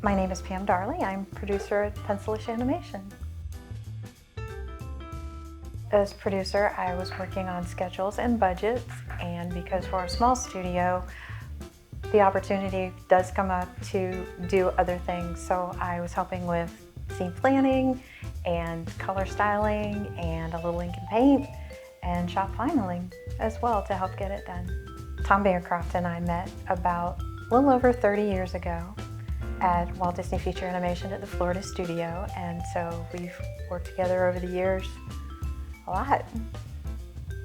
My name is Pam Darley. I'm producer at Pencilish Animation. As producer, I was working on schedules and budgets, and because we're a small studio, the opportunity does come up to do other things. So I was helping with scene planning and color styling and a little ink and paint and shop finaling as well to help get it done. Tom Bancroft and I met about a little over 30 years ago at Walt Disney Feature Animation at the Florida studio, and so we've worked together over the years a lot.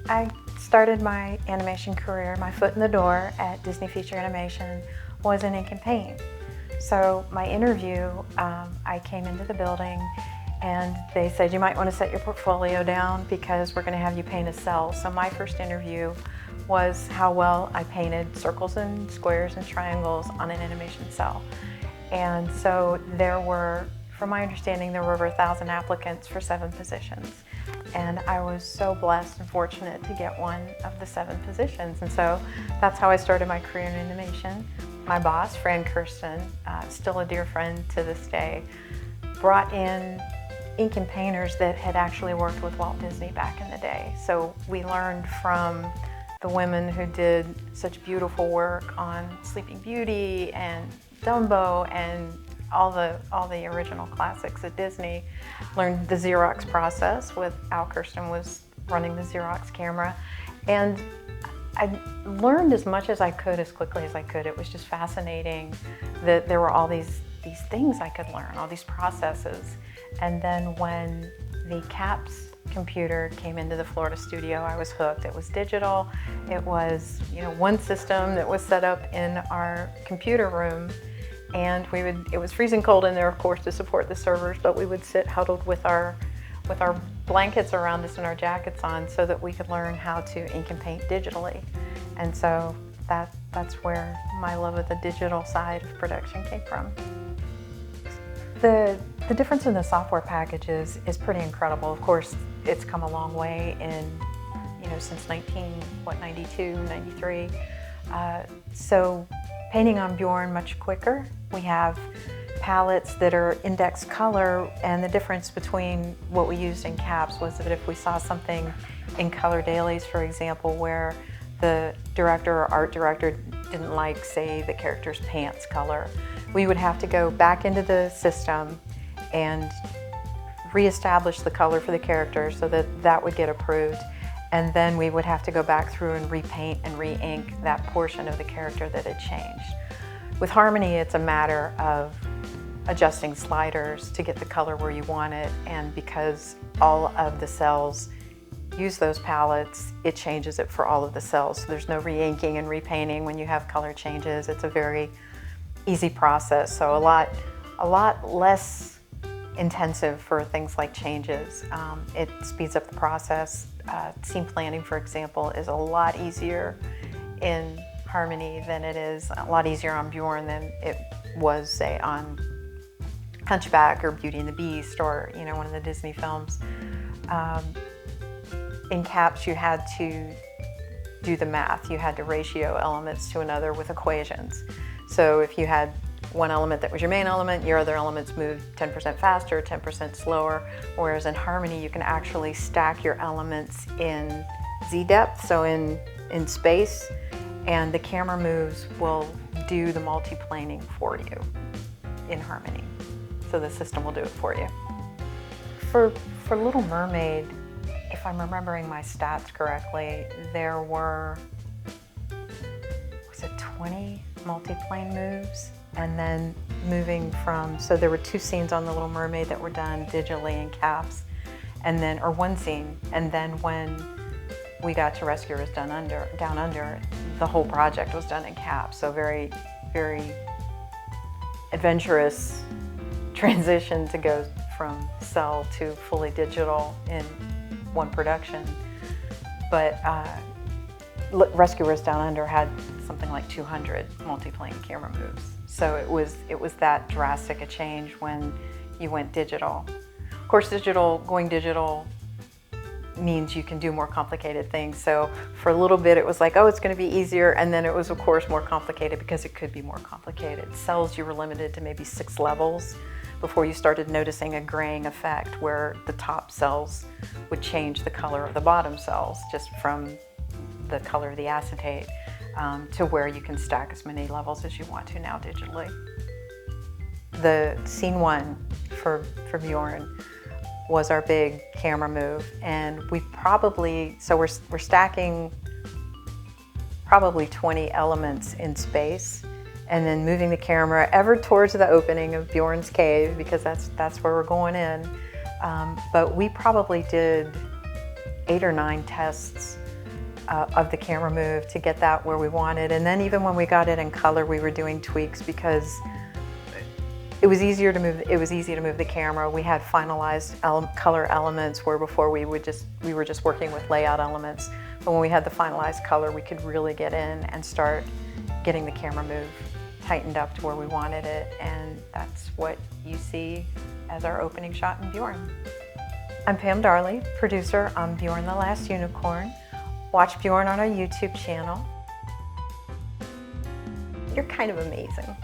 I started my animation career, my foot in the door at Disney Feature Animation was in ink and paint. So my interview, I came into the building and they said, you might want to set your portfolio down because we're going to have you paint a cell. So my first interview was how well I painted circles and squares and triangles on an animation cell. And so there were, from my understanding, there were over 1,000 applicants for 7 positions. And I was so blessed and fortunate to get one of the 7 positions. And so that's how I started my career in animation. My boss, Fran Kirsten, still a dear friend to this day, brought in ink and painters that had actually worked with Walt Disney back in the day. So we learned from the women who did such beautiful work on Sleeping Beauty and Dumbo and all the original classics at Disney. Learned the Xerox process with Al Kirsten was running the Xerox camera, and I learned as much as I could as quickly as I could. It was just fascinating that there were all these things I could learn, all these processes. And then when the CAPS computer came into the Florida studio, I was hooked. It was digital. It was, one system that was set up in our computer room, and it was freezing cold in there, of course, to support the servers, but we would sit huddled with our blankets around us and our jackets on so that we could learn how to ink and paint digitally. And so that's where my love of the digital side of production came from. The difference in the software packages is pretty incredible. Of course, it's come a long way in, since 92, 93. So painting on Bjorn much quicker. We have palettes that are index color, and the difference between what we used in CAPS was that if we saw something in color dailies, for example, where the director or art director didn't like, say, the character's pants color, we would have to go back into the system and reestablish the color for the character so that would get approved. And then we would have to go back through and repaint and re-ink that portion of the character that had changed. With Harmony, it's a matter of adjusting sliders to get the color where you want it, and because all of the cells use those palettes, it changes it for all of the cells. So there's no re-inking and repainting when you have color changes. It's a very easy process, so a lot less intensive for things like changes. It speeds up the process. Scene planning, for example, is a lot easier in Harmony than it is, a lot easier on Bjorn than it was, say, on Hunchback or Beauty and the Beast or one of the Disney films. In CAPS, you had to do the math. You had to ratio elements to another with equations. So if you had one element that was your main element, your other elements moved 10% faster, 10% slower, whereas in Harmony you can actually stack your elements in Z-depth, so in space, and the camera moves will do the multiplaning for you in Harmony. So the system will do it for you. For Little Mermaid, if I'm remembering my stats correctly, there were, was it 20 multiplane moves? And then moving from, so there were 2 scenes on The Little Mermaid that were done digitally in CAPS, and then, or 1 scene, and then when we got to Rescuers Down Under, the whole project was done in CAPS. So very, very adventurous transition to go from cell to fully digital in one production. But Rescuers Down Under had something like 200 multiplane camera moves. So it was that drastic a change when you went digital. Of course, going digital means you can do more complicated things. So for a little bit it was like, oh, it's going to be easier, and then it was of course more complicated because it could be more complicated. Cells, you were limited to maybe 6 levels before you started noticing a graying effect where the top cells would change the color of the bottom cells just from the color of the acetate, to where you can stack as many levels as you want to now digitally. The scene 1 for Bjorn was our big camera move, and we probably, so we're stacking probably 20 elements in space and then moving the camera ever towards the opening of Bjorn's cave, because that's where we're going in. But we probably did 8 or 9 tests of the camera move to get that where we wanted. And then even when we got it in color, we were doing tweaks because it was easier to move. It was easy to move the camera. We had finalized color elements where before we were just working with layout elements. But when we had the finalized color, we could really get in and start getting the camera move tightened up to where we wanted it. And that's what you see as our opening shot in Bjorn. I'm Pam Darley, producer on Bjorn the Last Unicorn. Watch Bjorn on our YouTube channel. You're kind of amazing.